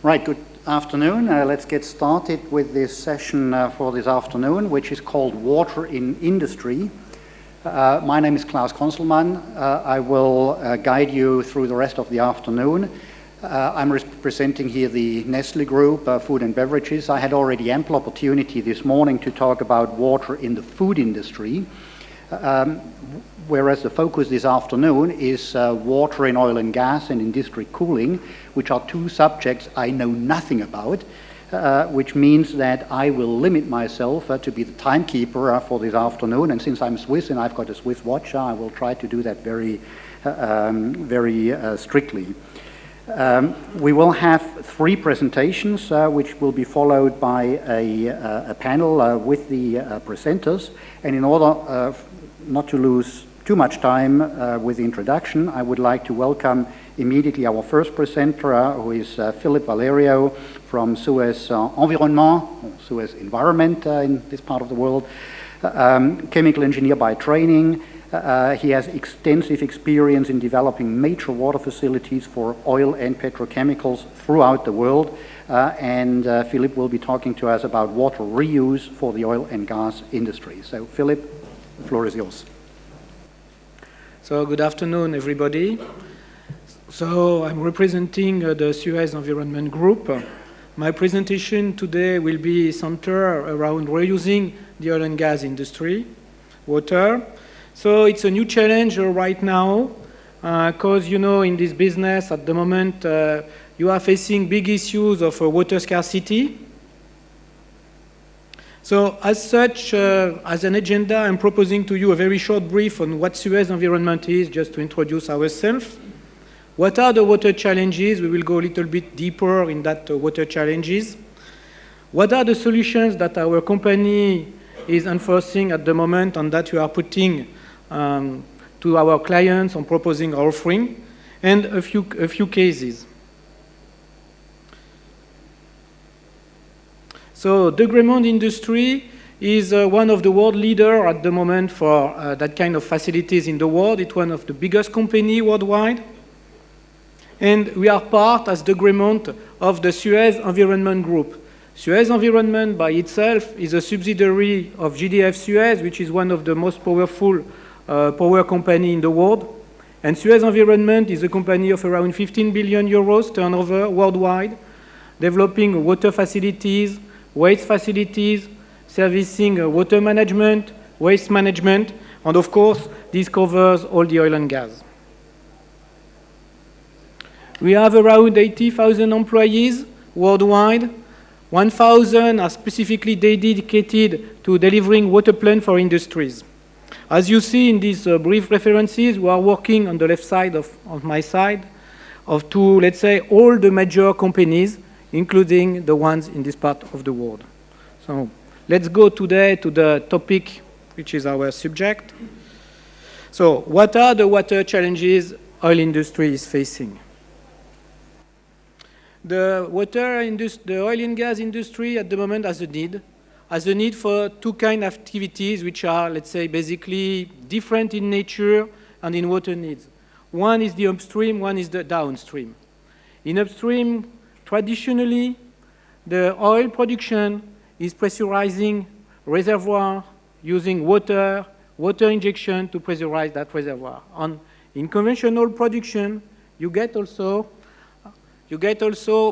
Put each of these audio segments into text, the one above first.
Right, good afternoon. Let's get started with this session for this afternoon, which is called Water in Industry. My name is Klaus Konselmann. I will guide you through the rest of the afternoon. I'm representing here the Nestle Group, Food and Beverages. I had already ample opportunity this morning to talk about water in the food industry, whereas the focus this afternoon is water in oil and gas and in district cooling, which are two subjects I know nothing about, which means that I will limit myself to be the timekeeper for this afternoon. And since I'm Swiss and I've got a Swiss watch, I will try to do that very strictly. We will have three presentations, which will be followed by a panel with the presenters. And in order not to lose too much time with the introduction, I would like to welcome immediately our first presenter, who is Philippe Valerio from Suez Environnement, or Suez Environment in this part of the world, chemical engineer by training. He has extensive experience in developing major water facilities for oil and petrochemicals throughout the world. And Philippe will be talking to us about water reuse for the oil and gas industry. So Philippe, the floor is yours. So good afternoon, everybody. So I'm representing the Suez Environment Group. My presentation today will be centered around reusing the oil and gas industry, water. So it's a new challenge right now, because in this business at the moment you are facing big issues of water scarcity. So as such, as an agenda, I'm proposing to you a very short brief on what Suez Environment is, just to introduce ourselves. What are the water challenges? We will go a little bit deeper in that water challenges. What are the solutions that our company is enforcing at the moment and that we are putting to our clients and proposing our offering, and a few cases. So the Gremont industry is one of the world leaders at the moment for that kind of facilities in the world. It's one of the biggest companies worldwide. And we are part, as the Gremont, of the Suez Environment Group. Suez Environment by itself is a subsidiary of GDF Suez, which is one of the most powerful power company in the world. And Suez Environment is a company of around 15 billion euros turnover worldwide, developing water facilities, waste facilities, servicing water management, waste management, and of course, this covers all the oil and gas. We have around 80,000 employees worldwide. 1,000 are specifically dedicated to delivering water plan for industries. As you see in these brief references, we are working on the left side of my side to, let's say, all the major companies, including the ones in this part of the world. So let's go today to the topic, which is our subject. So what are the water challenges oil industry is facing? The oil and gas industry at the moment has a need for two kind of activities which are, let's say, basically different in nature and in water needs. One is the upstream, one is the downstream. In upstream, traditionally, the oil production is pressurizing reservoir using water injection to pressurize that reservoir. And in conventional production, you get also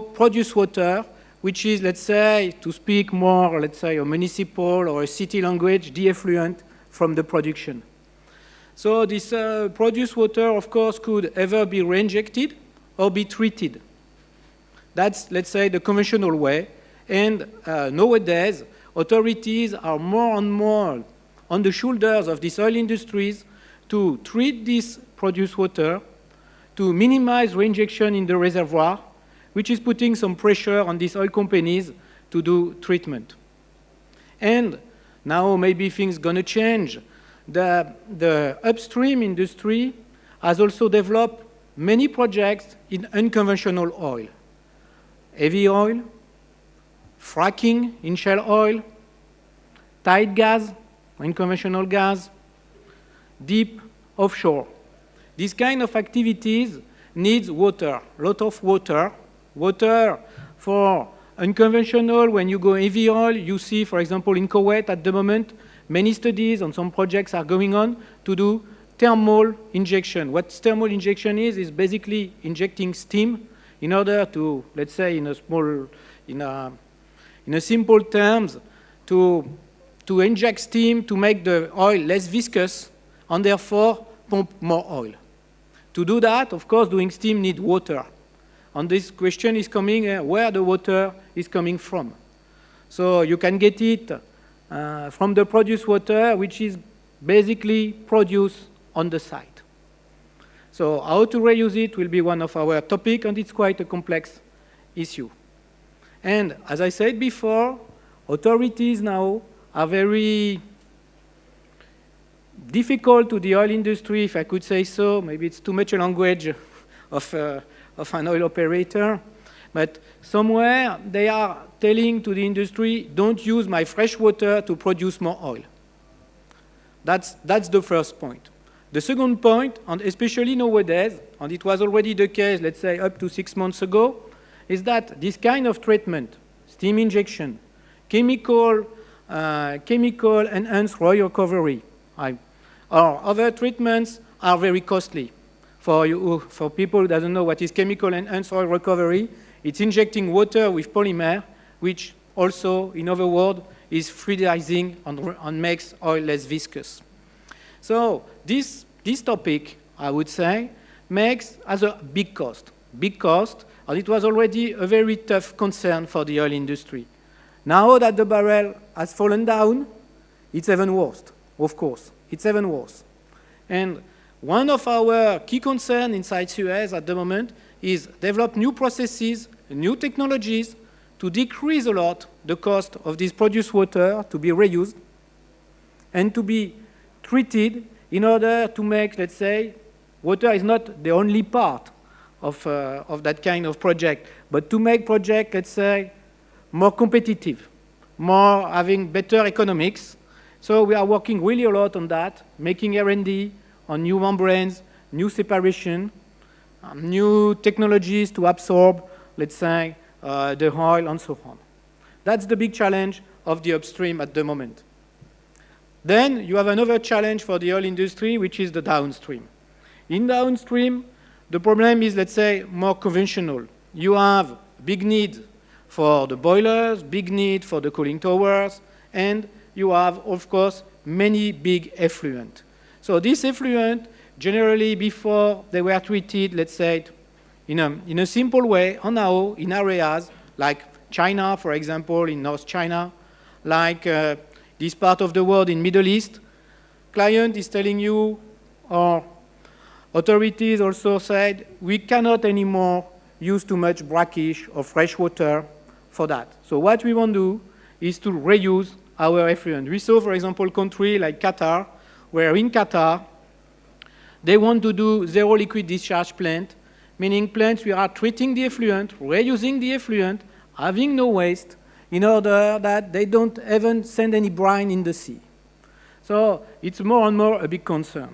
produced water, which is, let's say, to speak more, let's say, a municipal or a city language, the effluent from the production. So this produced water, of course, could either be reinjected or be treated. That's, let's say, the conventional way. And nowadays, authorities are more and more on the shoulders of these oil industries to treat this produced water, to minimize reinjection in the reservoir, which is putting some pressure on these oil companies to do treatment. And now maybe things going to change. The upstream industry has also developed many projects in unconventional oil. Heavy oil, fracking in shale oil, tight gas, unconventional gas, deep offshore. These kind of activities needs water, a lot of water For unconventional, when you go heavy oil, you see, for example, in Kuwait at the moment, many studies on some projects are going on to do thermal injection. What thermal injection is basically injecting steam in order to, let's say, in a simple terms, to inject steam to make the oil less viscous and therefore pump more oil. To do that, of course, doing steam needs water. And this question is coming where the water is coming from. So you can get it from the produced water, which is basically produced on the site. So how to reuse it will be one of our topics, and it's quite a complex issue. And as I said before, authorities now are very difficult to the oil industry, if I could say so. Maybe it's too much a language of an oil operator. But somewhere they are telling to the industry, don't use my fresh water to produce more oil. That's the first point. The second point, and especially nowadays, and it was already the case, let's say, up to 6 months ago, is that this kind of treatment, steam injection, chemical enhanced oil recovery, or other treatments are very costly. For people who doesn't know what is chemical enhanced oil recovery, it's injecting water with polymer, which also, in other words, is fluidizing and makes oil less viscous. So this topic, I would say, has a big cost, and it was already a very tough concern for the oil industry. Now that the barrel has fallen down, it's even worse, of course. It's even worse. And one of our key concerns inside Suez at the moment is develop new processes, new technologies to decrease a lot the cost of this produced water to be reused and to be treated in order to make, let's say, water is not the only part of that kind of project, but to make project, let's say, more competitive, more having better economics. So we are working really a lot on that, making R&D on new membranes, new separation, new technologies to absorb, let's say, the oil and so on. That's the big challenge of the upstream at the moment. Then you have another challenge for the oil industry, which is the downstream. In downstream, the problem is, let's say, more conventional. You have big need for the boilers, big need for the cooling towers, and you have, of course, many big effluent. So this effluent, generally before they were treated, let's say, in a simple way, and now in areas like China, for example, in North China, like this part of the world in Middle East, client is telling you, or authorities also said, we cannot anymore use too much brackish or fresh water for that. So what we want to do is to reuse our effluent. We saw, for example, a country like Qatar, where in Qatar, they want to do zero liquid discharge plant, meaning plants we are treating the effluent, reusing the effluent, having no waste, in order that they don't even send any brine in the sea. So it's more and more a big concern.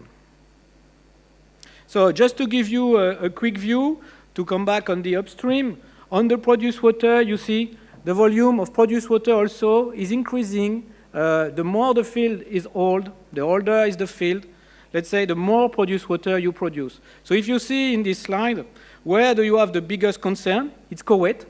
So just to give you a quick view, to come back on the upstream, on the produced water, you see the volume of produced water also is increasing. The more the field is old, the older is the field, let's say the more produced water you produce. So if you see in this slide, where do you have the biggest concern? It's Kuwait,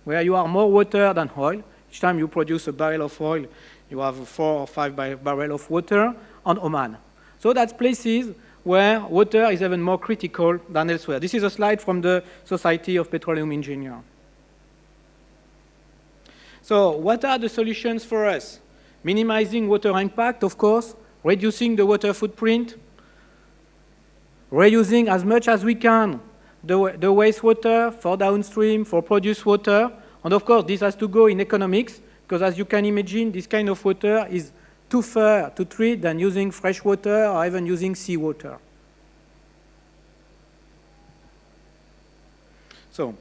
where you are more water than oil. Each time you produce a barrel of oil, you have 4 or 5 barrels of water, and Oman. So that's places where water is even more critical than elsewhere. This is a slide from the Society of Petroleum Engineers. So what are the solutions for us? Minimizing water impact, of course, reducing the water footprint, reusing as much as we can the wastewater for downstream, for produced water. And of course, this has to go in economics, because as you can imagine, this kind of water is too far to treat than using fresh water or even using seawater. So,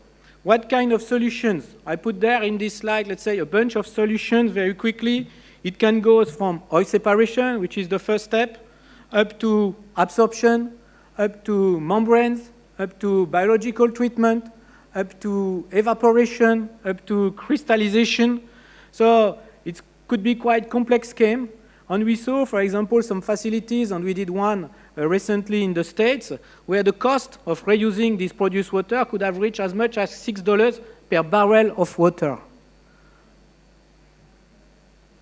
what kind of solutions? I put there in this slide, let's say, a bunch of solutions very quickly. It can go from oil separation, which is the first step, up to absorption, up to membranes, up to biological treatment, up to evaporation, up to crystallization. So it could be quite complex scheme. And we saw, for example, some facilities, and we did one recently in the States, where the cost of reusing this produced water could have reached as much as $6 per barrel of water.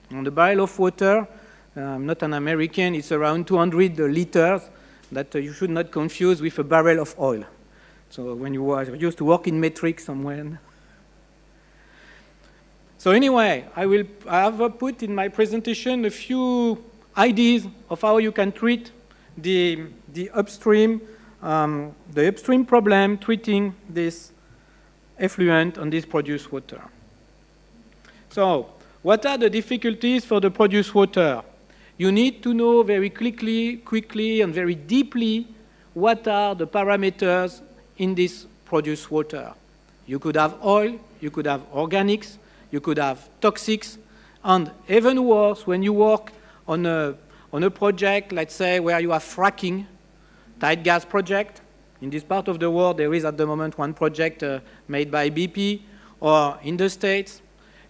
And the barrel of water, I'm not an American, it's around 200 liters that you should not confuse with a barrel of oil. So when you used to work in metric somewhere. So anyway, I have put in my presentation a few ideas of how you can treat the upstream problem, treating this effluent and this produced water. So what are the difficulties for the produced water? You need to know very quickly and very deeply what are the parameters in this produced water. You could have oil, you could have organics, you could have toxics, and even worse, when you work on a project, let's say, where you have fracking, tight gas project. In this part of the world, there is at the moment one project made by BP, or in the States.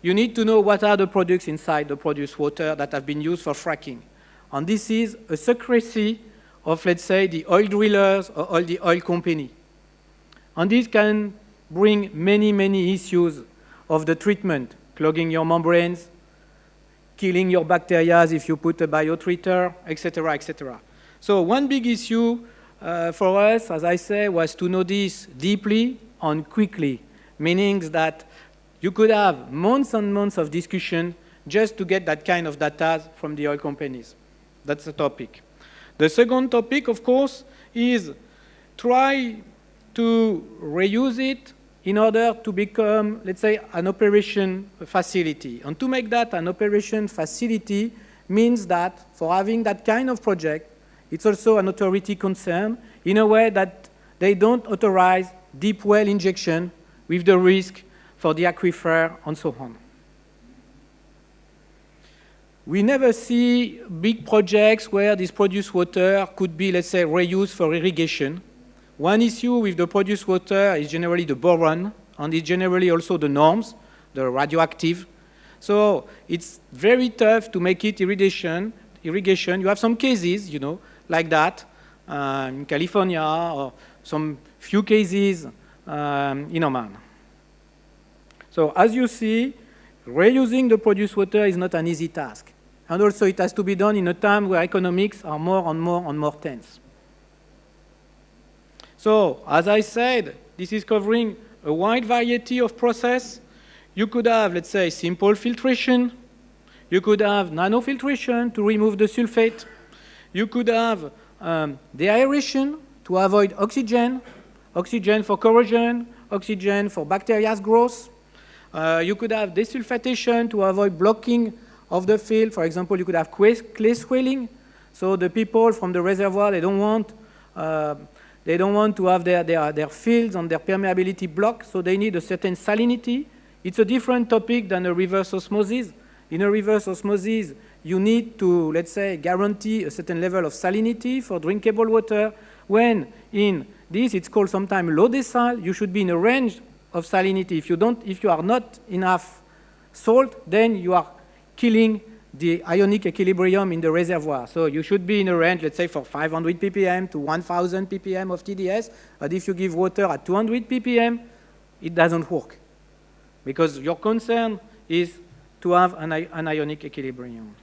You need to know what are the products inside the produced water that have been used for fracking. And this is a secrecy of, let's say, the oil drillers or all the oil company. And this can bring many issues of the treatment, clogging your membranes, killing your bacteria if you put a biotreater, etc., etc. So one big issue for us, as I say, was to know this deeply and quickly, meaning that you could have months and months of discussion just to get that kind of data from the oil companies. That's the topic. The second topic, of course, is try to reuse it in order to become, let's say, an operation facility. And to make that an operation facility means that for having that kind of project, it's also an authority concern in a way that they don't authorize deep well injection with the risk for the aquifer and so on. We never see big projects where this produced water could be, let's say, reused for irrigation. One issue with the produced water is generally the boron, and it's generally also the norms, the radioactive. So it's very tough to make it irrigation. You have some cases, like that in California, or some few cases in Oman. So as you see, reusing the produced water is not an easy task. And also it has to be done in a time where economics are more and more tense. So, as I said, this is covering a wide variety of process. You could have, let's say, simple filtration. You could have nanofiltration to remove the sulfate. You could have deaeration to avoid oxygen for corrosion, oxygen for bacteria's growth. You could have desulfatation to avoid blocking of the field. For example, you could have clay swelling. So the people from the reservoir, they don't want to have their fields and their permeability blocked, so they need a certain salinity. It's a different topic than a reverse osmosis. In a reverse osmosis, you need to, let's say, guarantee a certain level of salinity for drinkable water, when in this, it's called sometimes low decile. You should be in a range of salinity. If you are not enough salt, then you are killing the ionic equilibrium in the reservoir. So you should be in a range, let's say, for 500 ppm to 1,000 ppm of TDS. But if you give water at 200 ppm, it doesn't work, because your concern is to have an ionic equilibrium.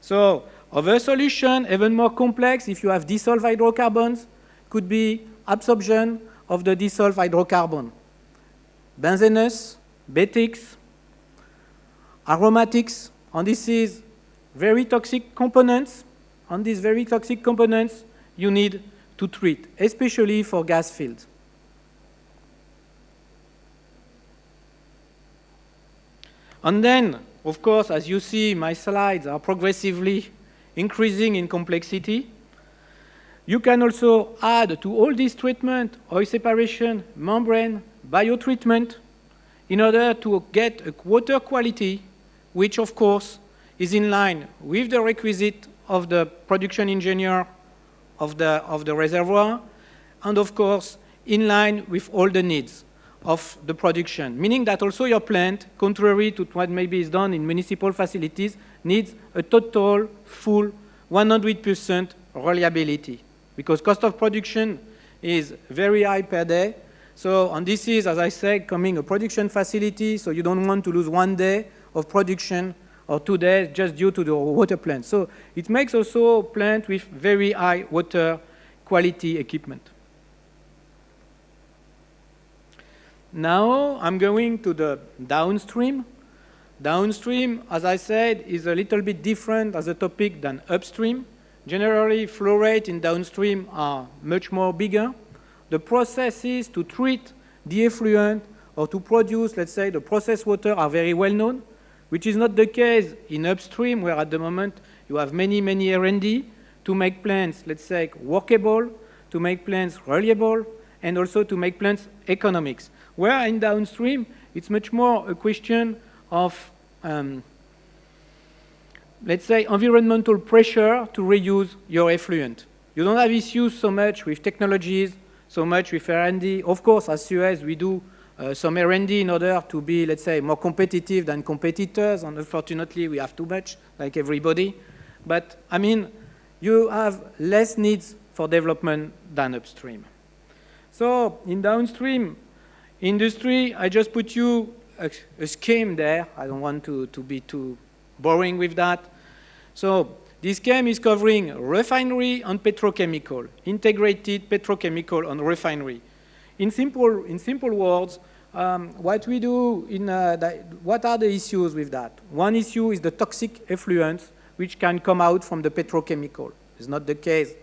So other solution, even more complex, if you have dissolved hydrocarbons, could be absorption of the dissolved hydrocarbon. Benzenes, betics, aromatics, and this is very toxic components. And these very toxic components you need to treat, especially for gas fields. And then, of course, as you see, my slides are progressively increasing in complexity. You can also add to all this treatment, oil separation, membrane, biotreatment, in order to get a water quality which, of course, is in line with the requisite of the production engineer of the reservoir, and, of course, in line with all the needs of the production, meaning that also your plant, contrary to what maybe is done in municipal facilities, needs a total, full, 100% reliability, because cost of production is very high per day. So, and this is, as I said, coming a production facility, so you don't want to lose 1 day of production or 2 days just due to the water plant. So it makes also a plant with very high water quality equipment. Now I'm going to the downstream. Downstream, as I said, is a little bit different as a topic than upstream. Generally, flow rate in downstream are much more bigger. The processes to treat the effluent or to produce, let's say, the processed water are very well known, which is not the case in upstream, where at the moment you have many R&D to make plants, let's say, workable, to make plants reliable, and also to make plants economics. Where in downstream, it's much more a question of, let's say, environmental pressure to reuse your effluent. You don't have issues so much with technologies, so much with R&D. Of course, as Suez, we do some R&D in order to be, let's say, more competitive than competitors, and unfortunately, we have too much, like everybody. But, I mean, you have less needs for development than upstream. So, in downstream industry, I just put you a scheme there. I don't want to be too boring with that. So, this scheme is covering refinery and petrochemical, integrated petrochemical and refinery. In simple words, what we do, what are the issues with that? One issue is the toxic effluents which can come out from the petrochemical. It's not the case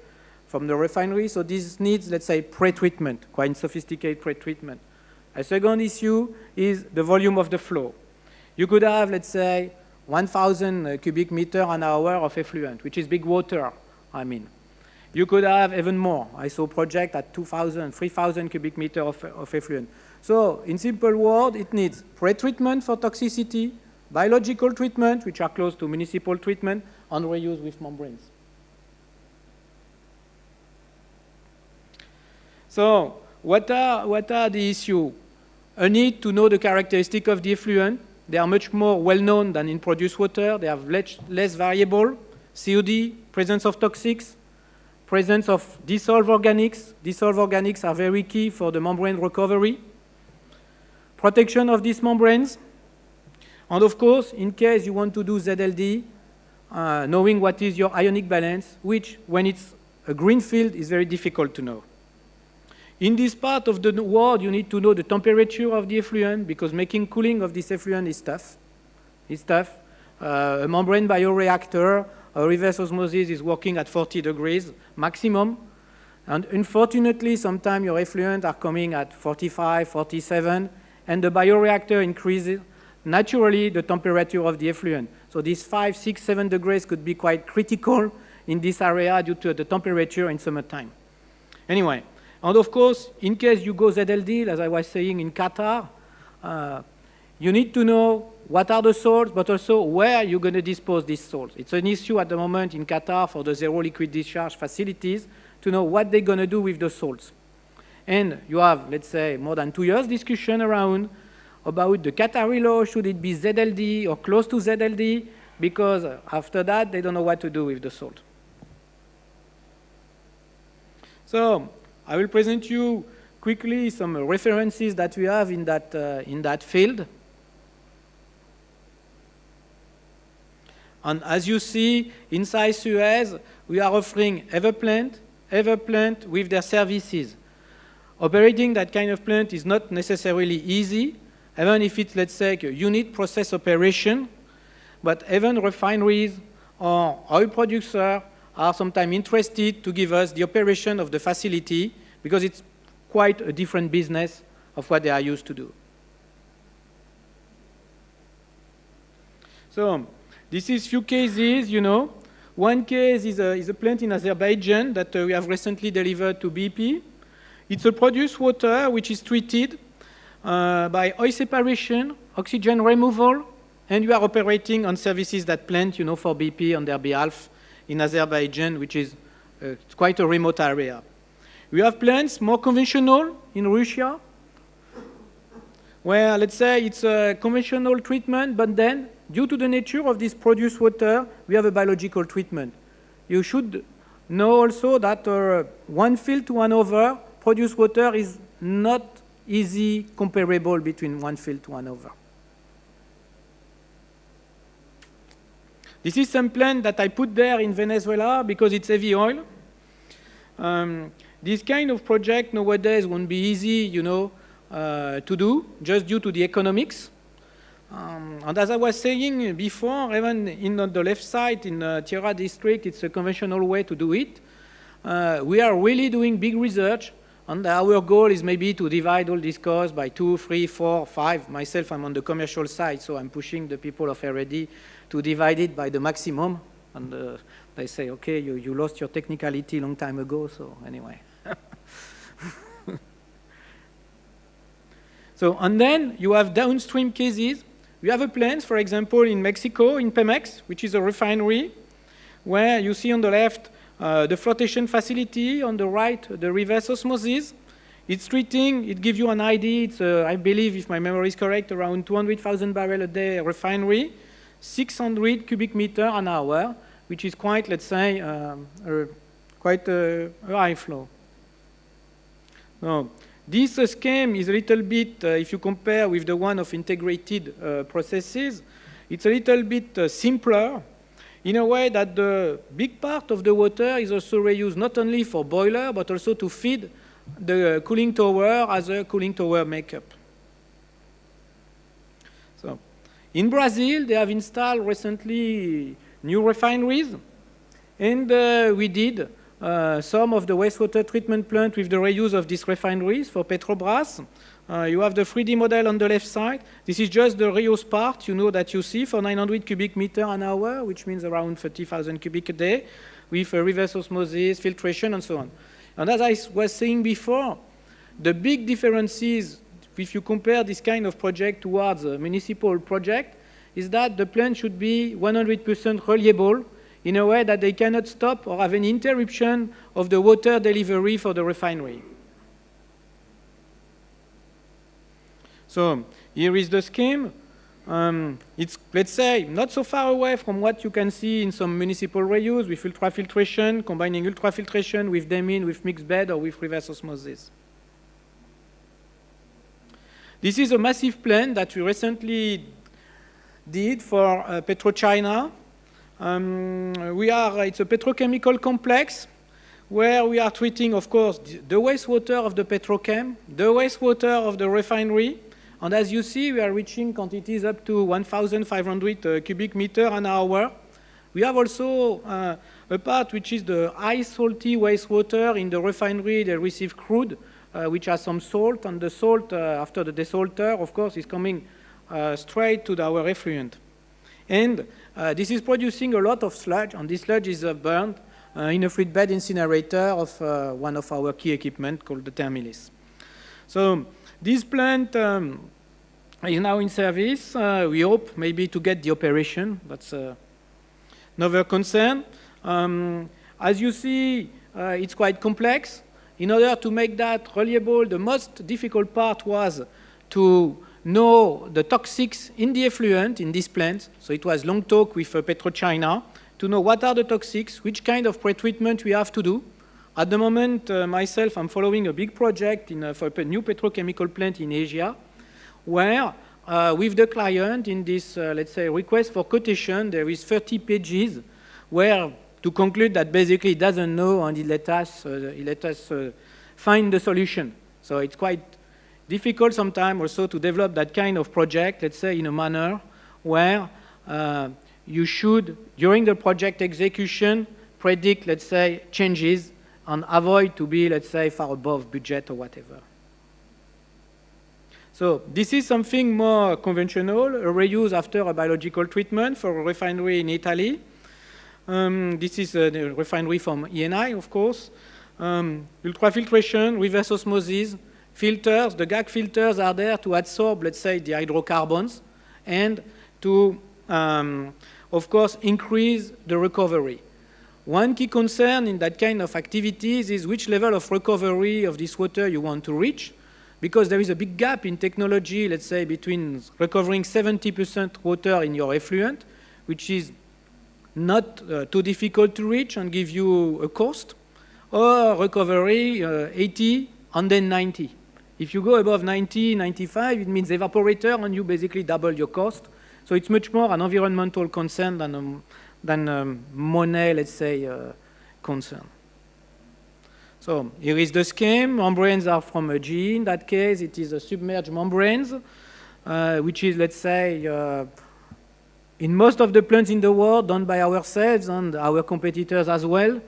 from the refinery, so this needs, let's say, pre-treatment, quite sophisticated pre-treatment. A second issue is the volume of the flow. You could have, let's say, 1,000 cubic meter an hour of effluent, which is big water, I mean. You could have even more. I saw a project at 2,000, 3,000 cubic meter of effluent. So, in simple words, it needs pre-treatment for toxicity, biological treatment, which are close to municipal treatment, and reuse with membranes. So, what are the issues? A need to know the characteristic of the effluent. They are much more well-known than in produced water. They have less variable, COD, presence of toxics, presence of dissolved organics. Dissolved organics are very key for the membrane recovery. Protection of these membranes. And of course, in case you want to do ZLD, knowing what is your ionic balance, which when it's a green field is very difficult to know. In this part of the world, you need to know the temperature of the effluent, because making cooling of this effluent is tough. It's tough. A membrane bioreactor, a reverse osmosis is working at 40 degrees maximum. And unfortunately, sometimes your effluent are coming at 45, 47, and the bioreactor increases naturally the temperature of the effluent. So these 5, 6, 7 degrees could be quite critical in this area due to the temperature in summertime. Anyway. And of course, in case you go ZLD, as I was saying in Qatar, you need to know what are the salts, but also where you're going to dispose these salts. It's an issue at the moment in Qatar for the zero liquid discharge facilities to know what they're going to do with the salts. And you have, let's say, more than 2 years discussion around about the Qatari law, should it be ZLD or close to ZLD, because after that, they don't know what to do with the salt. So, I will present you quickly some references that we have in that field. And as you see, inside Suez, we are offering Everplant with their services. Operating that kind of plant is not necessarily easy, even if it's, let's say, a unit process operation, but even refineries or oil producers are sometimes interested to give us the operation of the facility, because it's quite a different business of what they are used to do. So this is few cases, you know. One case is a plant in Azerbaijan that we have recently delivered to BP. It's a produced water which is treated by oil separation, oxygen removal, and we are operating on services that plant, you know, for BP on their behalf in Azerbaijan, which is quite a remote area. We have plants more conventional in Russia, where, let's say, it's a conventional treatment, but then, due to the nature of this produced water, we have a biological treatment. You should know also that one field to another, produced water is not easy comparable between one field to another. This is some plant that I put there in Venezuela because it's heavy oil. This kind of project nowadays won't be easy, you know, to do, just due to the economics. And as I was saying before, even in the left side, in Tierra district, it's a conventional way to do it. We are really doing big research, and our goal is maybe to divide all these costs by 2, 3, 4, 5. Myself, I'm on the commercial side, so I'm pushing the people of R&D to divide it by the maximum. And they say, okay, you lost your technicality a long time ago, so anyway. So, and then you have downstream cases. We have a plant, for example, in Mexico, in Pemex, which is a refinery, where you see on the left the flotation facility, on the right the reverse osmosis. It's treating, it gives you an idea, it's, I believe, if my memory is correct, around 200,000 barrel a day refinery, 600 cubic meter an hour, which is quite, let's say, quite a high flow. Now, this scheme is a little bit, if you compare with the one of integrated processes, it's a little bit simpler in a way that the big part of the water is also reused not only for boiler, but also to feed the cooling tower as a cooling tower makeup. So, in Brazil, they have installed recently new refineries, and we did some of the wastewater treatment plant with the reuse of these refineries for Petrobras. You have the 3D model on the left side. This is just the reuse part, you know, that you see for 900 cubic meter an hour, which means around 30,000 cubic a day, with reverse osmosis, filtration, and so on. And as I was saying before, the big difference is, if you compare this kind of project towards a municipal project, is that the plant should be 100% reliable, in a way that they cannot stop or have any interruption of the water delivery for the refinery. So here is the scheme. It's, let's say, not so far away from what you can see in some municipal reuse with ultrafiltration, combining ultrafiltration with demine, with mixed bed, or with reverse osmosis. This is a massive plant that we recently did for PetroChina. It's a petrochemical complex where we are treating, of course, the wastewater of the petrochem, the wastewater of the refinery, and as you see, we are reaching quantities up to 1,500 cubic meter an hour. We have also a part which is the high salty wastewater in the refinery. They receive crude, which has some salt, and the salt, after the desalter, of course, is coming straight to our effluent. And this is producing a lot of sludge, and this sludge is burned in a fluid bed incinerator of one of our key equipment called the Thermilis. So this plant is now in service. We hope maybe to get the operation. That's another concern. As you see, it's quite complex. In order to make that reliable, the most difficult part was to know the toxics in the effluent in this plant. So it was long talk with PetroChina to know what are the toxics, which kind of pretreatment we have to do. At the moment, myself, I'm following a big project for a new petrochemical plant in Asia, where with the client in this, let's say, request for quotation, there is 30 pages where to conclude that basically he doesn't know, and he let us find the solution. So it's quite difficult sometimes also to develop that kind of project, let's say, in a manner where you should, during the project execution, predict, let's say, changes and avoid to be, let's say, far above budget or whatever. So this is something more conventional, a reuse after a biological treatment for a refinery in Italy. This is a refinery from ENI, of course. Ultrafiltration, reverse osmosis, filters. The GAC filters are there to absorb, let's say, the hydrocarbons and to, of course, increase the recovery. One key concern in that kind of activities is which level of recovery of this water you want to reach, because there is a big gap in technology, let's say, between recovering 70% water in your effluent, which is not too difficult to reach and give you a cost, or recovery 80 and then 90. If you go above 90, 95, it means evaporator, and you basically double your cost. So it's much more an environmental concern than money, let's say, concern. So here is the scheme. Membranes are from a GE. In that case, it is a submerged membranes, which is, let's say, in most of the plants in the world done by ourselves and our competitors as well,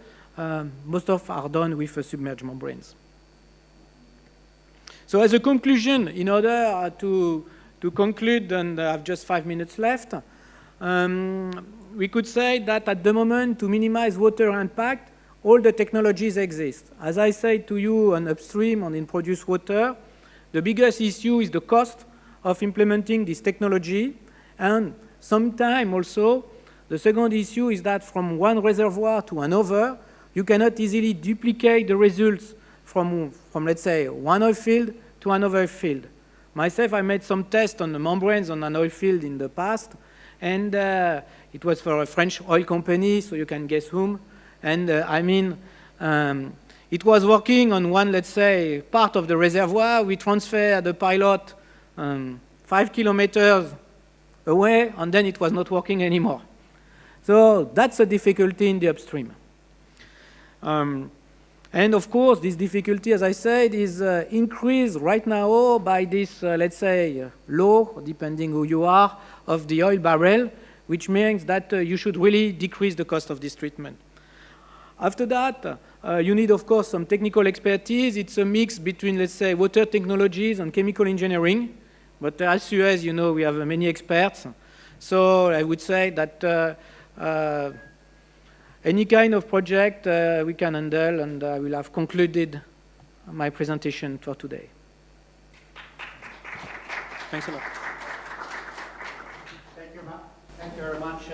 most of are done with submerged membranes. So as a conclusion, in order to conclude, and I have just 5 minutes left, we could say that at the moment, to minimize water impact, all the technologies exist. As I said to you on upstream and in produced water, the biggest issue is the cost of implementing this technology, and sometimes also the second issue is that from one reservoir to another, you cannot easily duplicate the results from let's say, one oil field to another field. Myself, I made some tests on the membranes on an oil field in the past, and it was for a French oil company, so you can guess whom. And it was working on one, let's say, part of the reservoir. We transferred the pilot 5 kilometers away, and then it was not working anymore. So that's a difficulty in the upstream. And of course, this difficulty, as I said, is increased right now by this, let's say, law, depending who you are, of the oil barrel, which means that you should really decrease the cost of this treatment. After that, you need, of course, some technical expertise. It's a mix between, let's say, water technologies and chemical engineering. But as you know, we have many experts. So I would say that any kind of project we can handle, and I will have concluded my presentation for today. Thanks a lot. Thank you very much,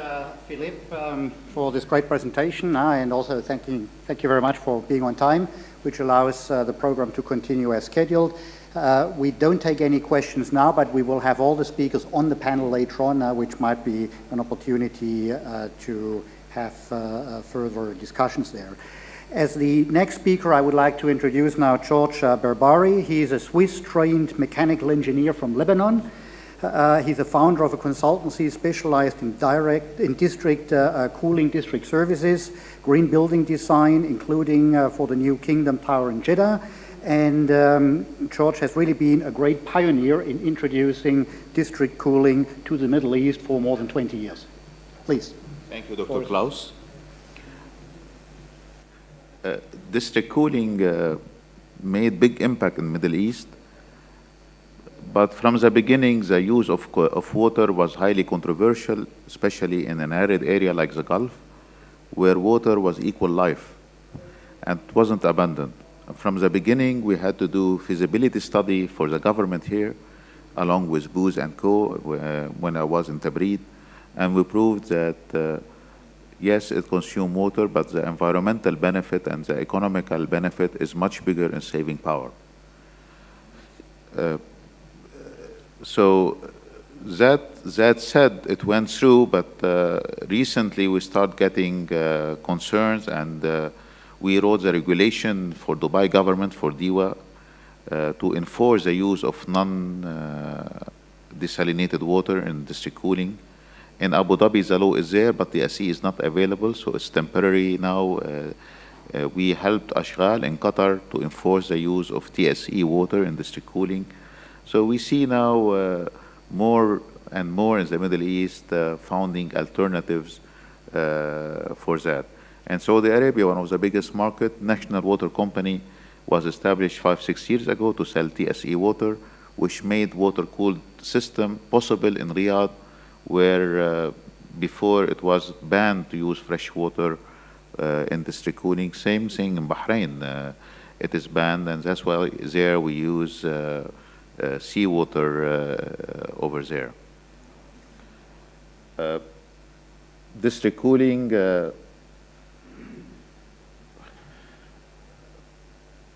Philippe, for this great presentation, and also thank you very much for being on time, which allows the program to continue as scheduled. We don't take any questions now, but we will have all the speakers on the panel later on, which might be an opportunity to have further discussions there. As the next speaker, I would like to introduce now George Berbari. He is a Swiss-trained mechanical engineer from Lebanon. He's a founder of a consultancy specialized in district cooling district services, green building design, including for the New Kingdom Tower in Jeddah. And George has really been a great pioneer in introducing district cooling to the Middle East for more than 20 years. Please. Thank you, Dr. Klaus. District cooling made big impact in the Middle East, but from the beginning, the use of water was highly controversial, especially in an arid area like the Gulf, where water was equal life and wasn't abundant. From the beginning, we had to do feasibility study for the government here, along with Booz and Co. When I was in Tabrid. And we proved that, yes, it consumes water, but the environmental benefit and the economical benefit is much bigger in saving power. So that said, it went through, but recently we start getting concerns, and we wrote the regulation for Dubai government, for DIWA, to enforce the use of non-desalinated water in district cooling. In Abu Dhabi, the law is there, but the SE is not available, so it's temporary now. We helped Ashghal in Qatar to enforce the use of TSE water in district cooling. So we see now more and more in the Middle East founding alternatives for that. And Saudi Arabia, one of the biggest market, National Water Company, was established 5-6 years ago to sell TSE water, which made water-cooled system possible in Riyadh, where before it was banned to use fresh water in district cooling. Same thing in Bahrain. It is banned, and that's why there we use seawater over there. District cooling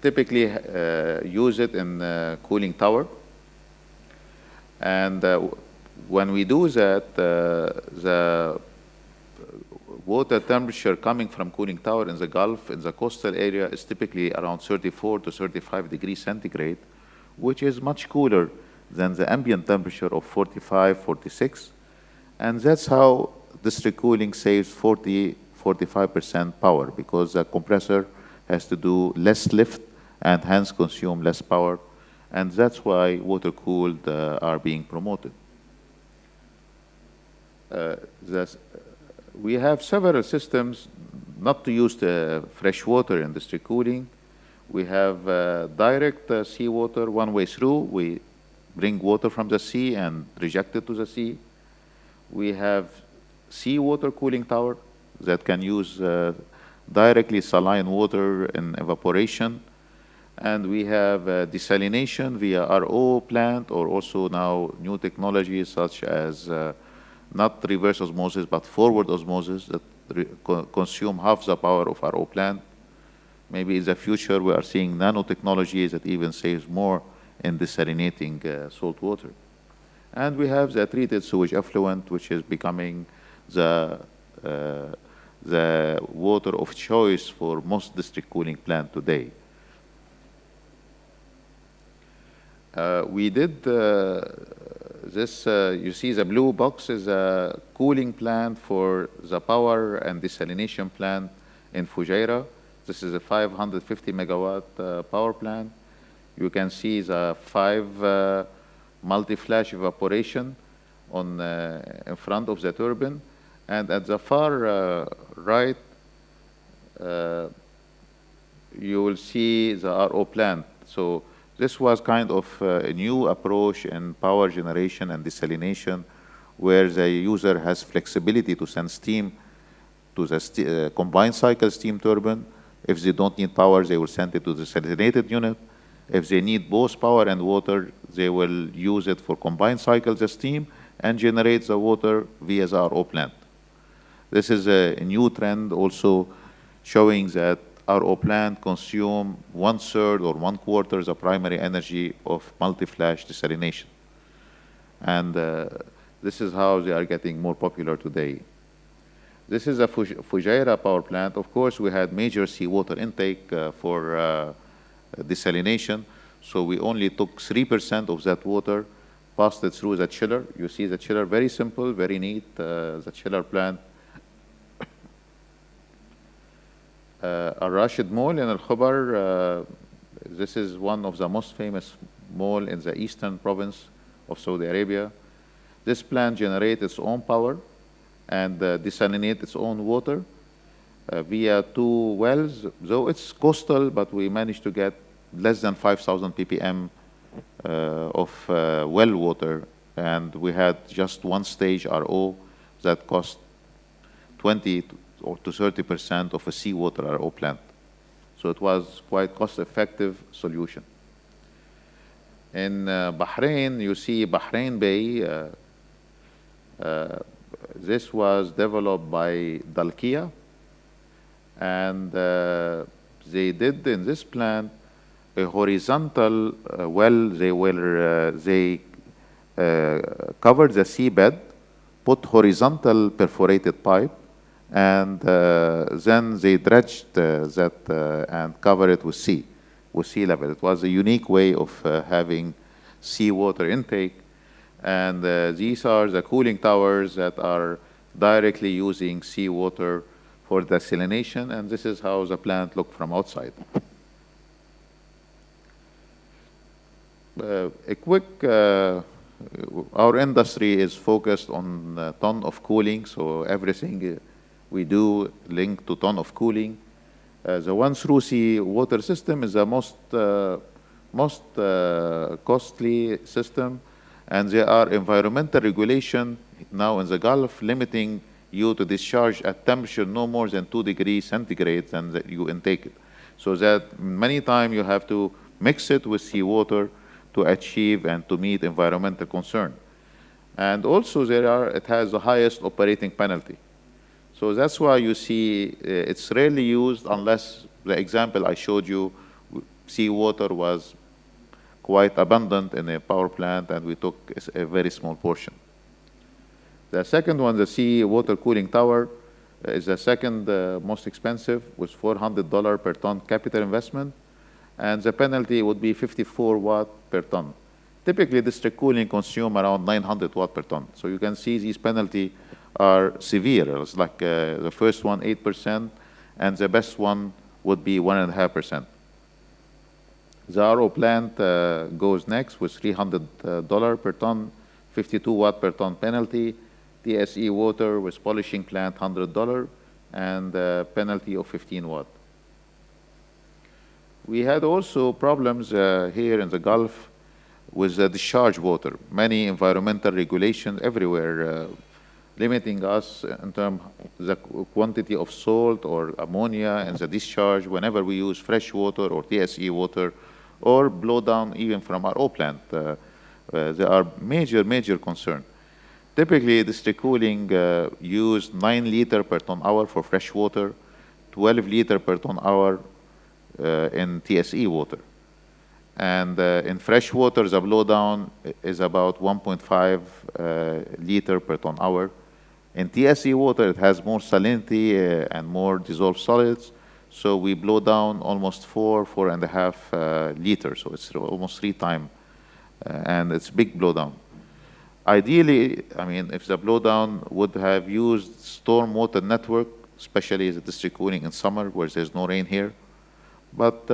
typically use it in cooling tower. And when we do that, the water temperature coming from cooling tower in the Gulf, in the coastal area, is typically around 34 to 35 degrees centigrade, which is much cooler than the ambient temperature of 45, 46. And that's how district cooling saves 45% power, because the compressor has to do less lift and hence consume less power. And that's why water-cooled are being promoted. We have several systems not to use the fresh water in district cooling. We have direct seawater one way through. We bring water from the sea and reject it to the sea. We have seawater cooling tower that can use directly saline water in evaporation. And we have desalination via RO plant, or also now new technologies such as not reverse osmosis, but forward osmosis that consume half the power of RO plant. Maybe in the future we are seeing nanotechnologies that even saves more in desalinating salt water. And we have the treated sewage effluent, which is becoming the water of choice for most district cooling plant today. We did this, you see the blue box is a cooling plant for the power and desalination plant in Fujairah. This is a 550 megawatt power plant. You can see the 5 multi-flash evaporation on in front of the turbine. And at the far right, you will see the RO plant. So this was kind of a new approach in power generation and desalination, where the user has flexibility to send steam to the combined cycle steam turbine. If they don't need power, they will send it to the desalinated unit. If they need both power and water, they will use it for combined cycle the steam and generate the water via the RO plant. This is a new trend also showing that RO plant consume 1/3 or 1/4 the primary energy of multi-flash desalination. And this is how they are getting more popular today. This is a Fujairah power plant. Of course, we had major seawater intake for desalination. So we only took 3% of that water, passed it through the chiller. You see the chiller, very simple, very neat, the chiller plant. Al-Rashid Mall in Al-Khobar, this is one of the most famous mall in the eastern province of Saudi Arabia. This plant generates its own power and desalinates its own water via 2 wells. Though it's coastal, but we managed to get less than 5,000 ppm of well water, and we had just 1 stage RO that cost 20 or to 30% of a seawater RO plant. So it was quite cost-effective solution. In Bahrain, you see Bahrain Bay. This was developed by Dalkia, and they did in this plant a horizontal well. They covered the seabed, put horizontal perforated pipe, and then they dredged that and covered it with sea level. It was a unique way of having seawater intake. And these are the cooling towers that are directly using seawater for desalination, and this is how the plant looked from outside. A quick, our industry is focused on a ton of cooling, so everything we do linked to ton of cooling. The one-through sea water system is the most costly system, and there are environmental regulation now in the Gulf limiting you to discharge at temperature no more than 2 degrees centigrade and that you intake it. So that many times you have to mix it with seawater to achieve and to meet environmental concern. And also it has the highest operating penalty. So that's why you see it's rarely used unless the example I showed you, seawater was quite abundant in a power plant, and we took a very small portion. The second one, the sea water cooling tower, is the second most expensive, with $400 per ton capital investment, and the penalty would be 54 watt per ton. Typically, district cooling consume around 900 watt per ton. So you can see these penalties are severe. It's like the first one, 8%, and the best one would be 1.5%. The RO plant goes next with $300 per ton, 52 watt per ton penalty. TSE water with polishing plant, $100, and penalty of 15 watt. We had also problems here in the Gulf with the discharge water. Many environmental regulations everywhere limiting us in terms of the quantity of salt or ammonia and the discharge whenever we use fresh water or TSE water or blow down even from our RO plant. There are major concern. Typically, district cooling use 9 liters per ton hour for fresh water, 12 liters per ton hour in TSE water. And in fresh water, the blowdown is about 1.5 liter per ton hour. In TSE water, it has more salinity and more dissolved solids, so we blow down almost 4.5 liters, so it's almost 3 times, and it's big blowdown. Ideally, I mean, if the blowdown would have used storm water network, especially the district cooling in summer where there's no rain here, but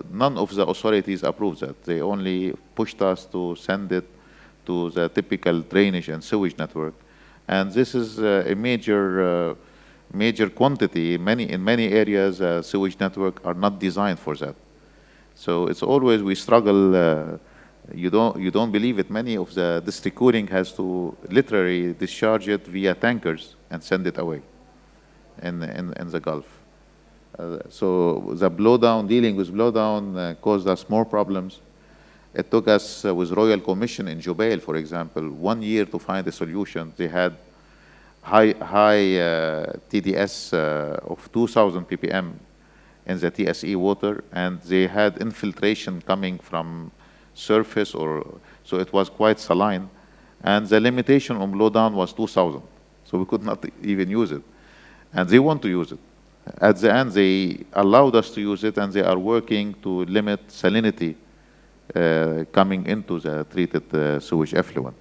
none of the authorities approved that. They only pushed us to send it to the typical drainage and sewage network. And this is a major quantity. In many areas, sewage network are not designed for that. So it's always, we struggle. You don't believe it. Many of the district cooling has to literally discharge it via tankers and send it away in the Gulf. So the blowdown, dealing with blowdown caused us more problems. It took us with Royal Commission in Jubail, for example, 1 year to find a solution. They had high TDS of 2,000 ppm in the TSE water, and they had infiltration coming from surface, so it was quite saline, and the limitation on blowdown was 2,000, so we could not even use it, and they want to use it. At the end, they allowed us to use it, and they are working to limit salinity coming into the treated sewage effluent.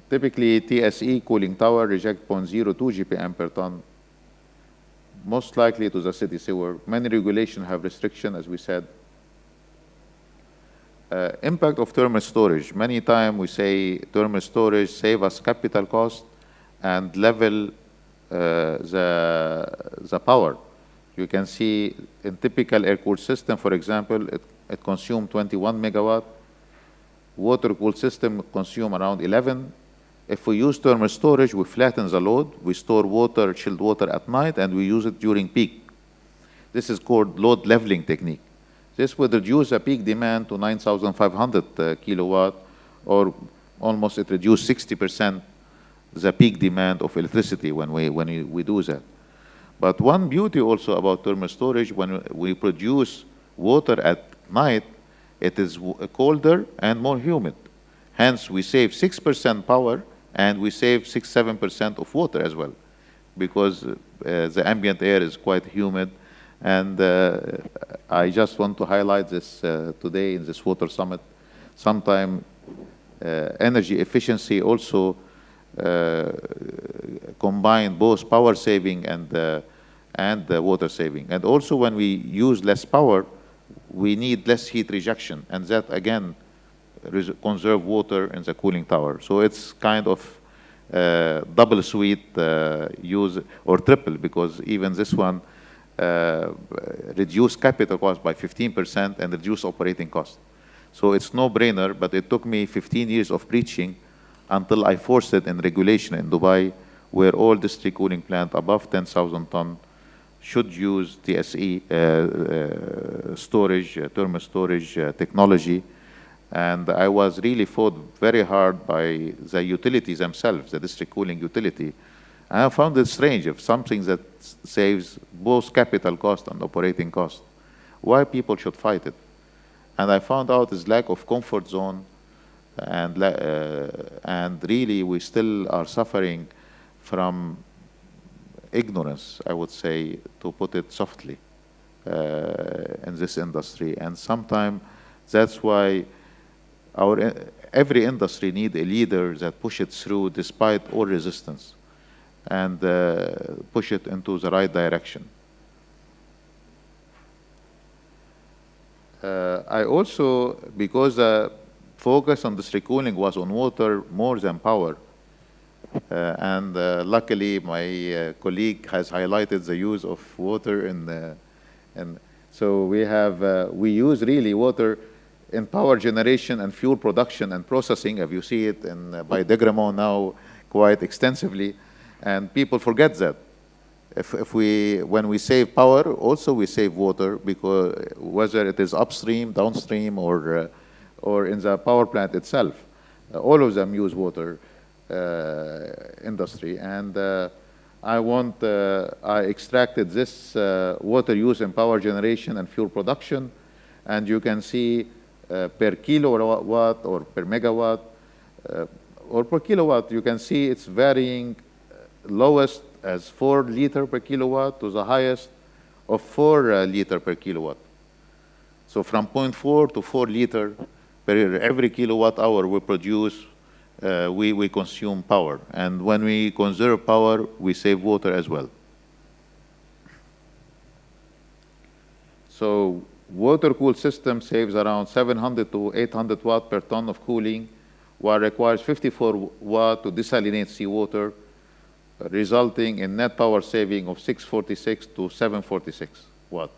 Typically, TSE cooling tower reject 0.02 GPM per ton, most likely to the city sewer. Many regulations have restriction, as we said. Impact of thermal storage. Many times we say thermal storage save us capital cost and level the power. You can see in typical air-cooled system, for example, it consumes 21 megawatt. Water-cooled system consume around 11. If we use thermal storage, we flatten the load. We store water, chilled water at night, and we use it during peak. This is called load leveling technique. This would reduce the peak demand to 9,500 kilowatt, or almost it reduced 60% the peak demand of electricity when we do that. But one beauty also about thermal storage, when we produce water at night, it is colder and more humid. Hence, we save 6% power, and we save 6-7% of water as well, because the ambient air is quite humid. And I just want to highlight this today in this water summit. Sometime energy efficiency also combine both power saving and water saving. And also when we use less power, we need less heat rejection, and that again conserve water in the cooling tower. So it's kind of double sweet use, or triple, because even this one reduce capital cost by 15% and reduce operating cost. So it's no brainer, but it took me 15 years of preaching until I forced it in regulation in Dubai, where all district cooling plant above 10,000 ton should use TSE storage, thermal storage technology. And I was really fought very hard by the utilities themselves, the district cooling utility, I found it strange, if something that saves both capital cost and operating cost, why people should fight it. And I found out is lack of comfort zone, and really we still are suffering from ignorance, I would say, to put it softly, in this industry. And sometimes that's why every industry need a leader that push it through despite all resistance, and push it into the right direction. I also, because focus on district cooling was on water more than power, and luckily my colleague has highlighted the use of water and so we use really water in power generation and fuel production and processing, if you see it by Degremont now quite extensively, and people forget that. When we save power, also we save water, because whether it is upstream, downstream, or in the power plant itself, all of them use water industry. And I extracted this water use in power generation and fuel production, and you can see per kilowatt or per megawatt or per kilowatt, you can see it's varying lowest as 4 liter per kilowatt to the highest of 4 liter per kilowatt. So from 0.4 to 4 liter per every kilowatt hour we produce, we consume power. And when we conserve power, we save water as well. So water-cooled system saves around 700 to 800 watt per ton of cooling, while requires 54 watt to desalinate seawater, resulting in net power saving of 646 to 746 watt.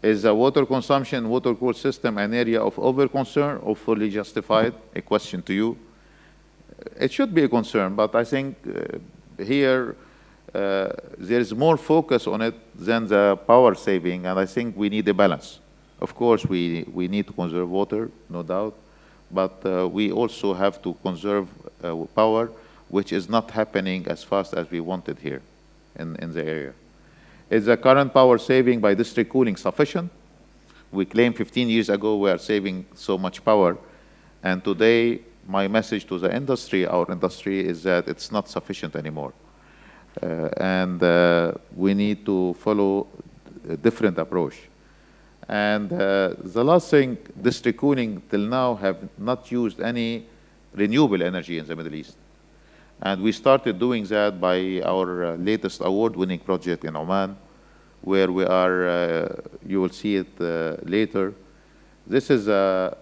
Is the water consumption water-cooled system an area of over-concern or fully justified? A question to you. It should be a concern, but I think here there is more focus on it than the power saving, and I think we need a balance. Of course, we need to conserve water, no doubt, but we also have to conserve power, which is not happening as fast as we wanted here in the area. Is the current power saving by district cooling sufficient? We claimed 15 years ago we are saving so much power, and today my message to the industry, our industry, is that it's not sufficient anymore. And we need to follow a different approach. And the last thing, district cooling till now have not used any renewable energy in the Middle East. And we started doing that by our latest award-winning project in Oman, where we are, you will see it later. This is the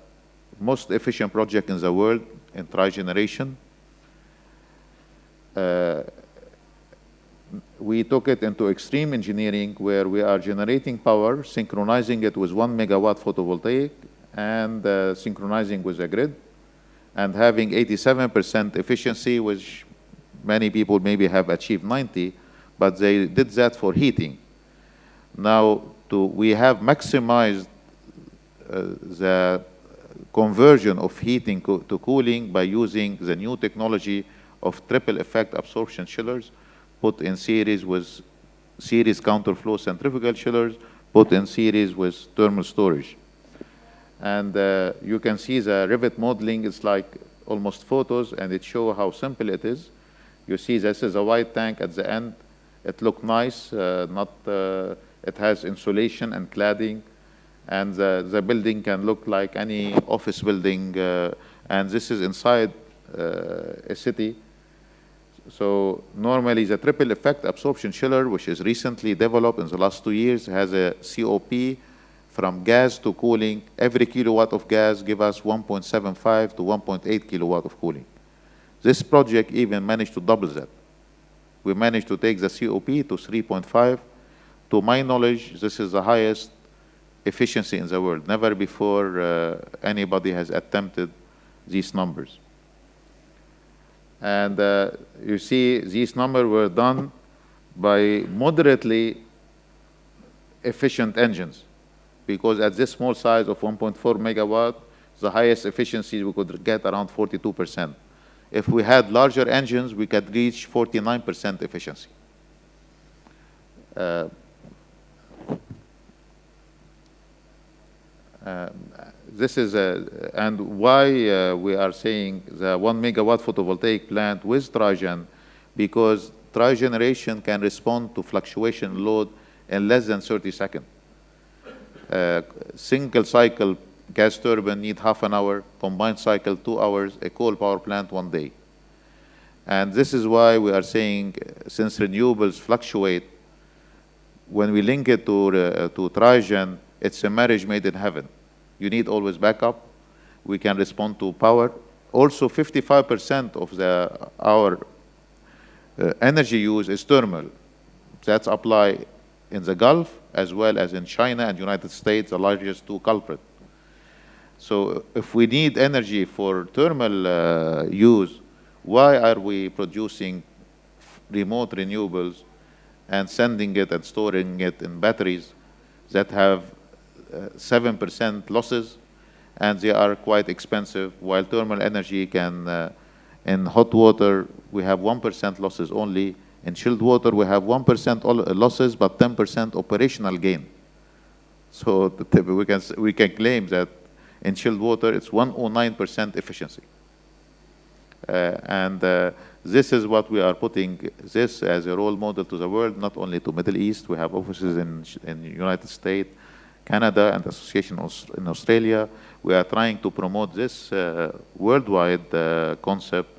most efficient project in the world in trigeneration. We took it into extreme engineering, where we are generating power, synchronizing it with 1 megawatt photovoltaic, and synchronizing with the grid, and having 87% efficiency, which many people maybe have achieved 90, but they did that for heating. Now, we have maximized the conversion of heating to cooling by using the new technology of triple effect absorption chillers, put in series with series counterflow centrifugal chillers, put in series with thermal storage. And you can see the rivet modeling is like almost photos, and it shows how simple it is. You see this is a white tank at the end. It looks nice, it has insulation and cladding, and the building can look like any office building, and this is inside a city. So normally the triple effect absorption chiller, which is recently developed in the last 2 years, has a COP from gas to cooling. Every kilowatt of gas gives us 1.75 to 1.8 kilowatt of cooling. This project even managed to double that. We managed to take the COP to 3.5. To my knowledge, this is the highest efficiency in the world. Never before anybody has attempted these numbers. And you see these numbers were done by moderately efficient engines, because at this small size of 1.4 megawatt, the highest efficiency we could get around 42%. If we had larger engines, we could reach 49% efficiency. This is and why we are saying the 1 megawatt photovoltaic plant with trigen, because trigeneration can respond to fluctuation load in less than 30 seconds. Single cycle gas turbine need half an hour, combined cycle 2 hours, a coal power plant 1 day. And this is why we are saying, since renewables fluctuate, when we link it to trigen, it's a marriage made in heaven. You need always backup. We can respond to power. Also, 55% of our energy use is thermal. That's applied in the Gulf as well as in China and United States, the largest two culprits. So if we need energy for thermal use, why are we producing remote renewables and sending it and storing it in batteries that have 7% losses, and they are quite expensive, while thermal energy can, in hot water, we have 1% losses only. In chilled water, we have 1% losses, but 10% operational gain. So we can claim that in chilled water, it's 109% efficiency. This is what we are putting this as a role model to the world, not only to Middle East. We have offices in the United States, Canada, and association in Australia. We are trying to promote this worldwide concept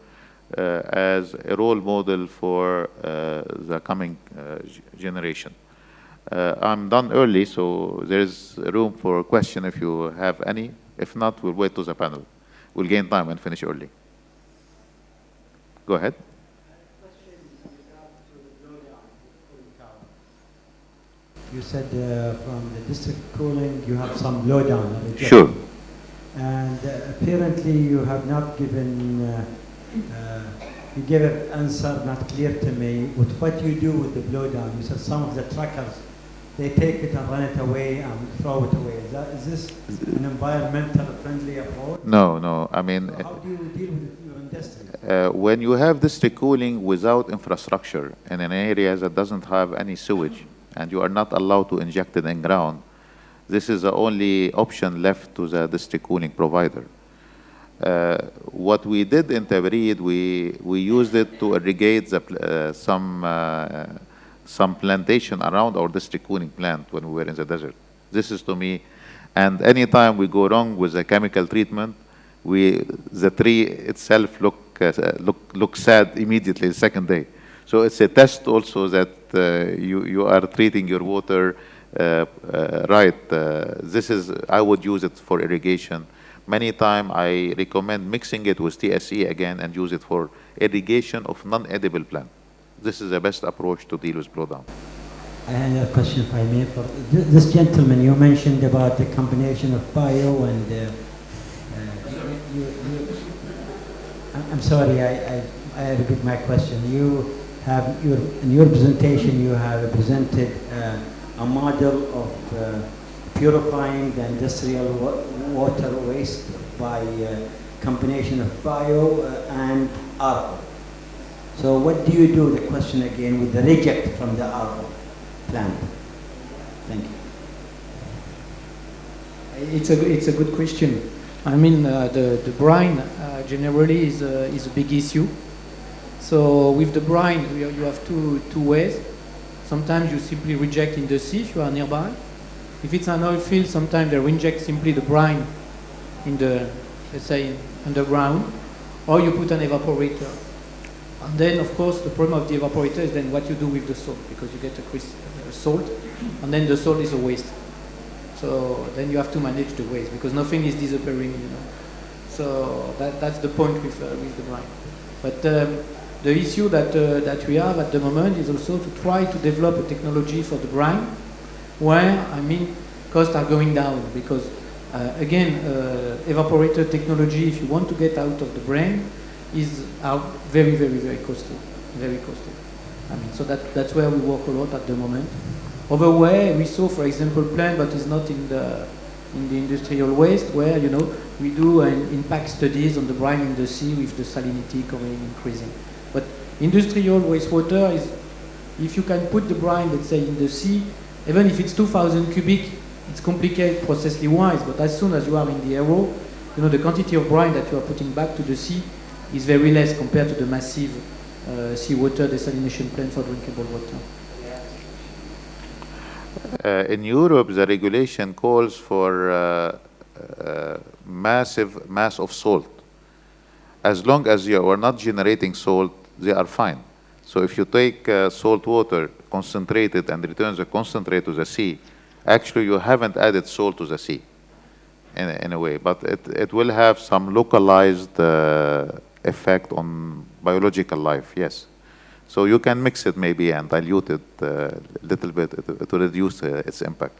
as a role model for the coming generation. I'm done early, so there is room for question if you have any. If not, we'll wait to the panel. We'll gain time and finish early. Go ahead. You said from the district cooling you have some blowdown. Sure. And apparently you have not given, you gave an answer not clear to me with what you do with the blowdown. You said some of the truckers, they take it and run it away and throw it away. Is this an environmental friendly approach? No, no. I mean, so how do you deal with your industry? When you have district cooling without infrastructure in an area that doesn't have any sewage, and you are not allowed to inject it in ground, this is the only option left to the district cooling provider. What we did in Tabrid, we used it to irrigate some plantation around our district cooling plant when we were in the desert. This is to me, and anytime we go wrong with the chemical treatment, the tree itself look sad immediately the second day. So it's a test also that you are treating your water right. I would use it for irrigation. Many times I recommend mixing it with TSE again and use it for irrigation of non-edible plant. This is the best approach to deal with blowdown. I have a question if I may. For this gentleman, you mentioned about the combination of bio and I'm sorry, I repeat my question. You have in your presentation, you have presented a model of purifying the industrial water waste by combination of bio and RO. So what do you do, the question again, with the reject from the RO plant? Thank you. It's a good question. I mean, the brine generally is a big issue. So with the brine, you have two ways. Sometimes you simply reject in the sea if you are nearby. If it's an oil field, sometimes they inject simply the brine in the, let's say, underground, or you put an evaporator. And then, of course, the problem of the evaporator is then what you do with the salt, because you get a salt, and then the salt is a waste. So then you have to manage the waste, because nothing is disappearing, you know. So that's the point with the brine. But the issue that we have at the moment is also to try to develop a technology for the brine, where, I mean, costs are going down, because again, evaporator technology, if you want to get out of the brine, is very, very, very costly, very costly. I mean, so that's where we work a lot at the moment. Other way, we saw, for example, plant, but it's not in the in the industrial waste, where we do impact studies on the brine in the sea with the salinity increasing. But industrial wastewater is, if you can put the brine, let's say, in the sea, even if it's 2,000 cubic, it's complicated processly wise. But as soon as you are in the aero, the quantity of brine that you are putting back to the sea is very less compared to the massive seawater desalination plant for drinkable water. In Europe, the regulation calls for massive mass of salt. As long as you are not generating salt, they are fine. So if you take salt water, concentrate it, and return the concentrate to the sea, actually you haven't added salt to the sea in a way, but it will have some localized effect on biological life, yes. So you can mix it maybe and dilute it a little bit to reduce its impact.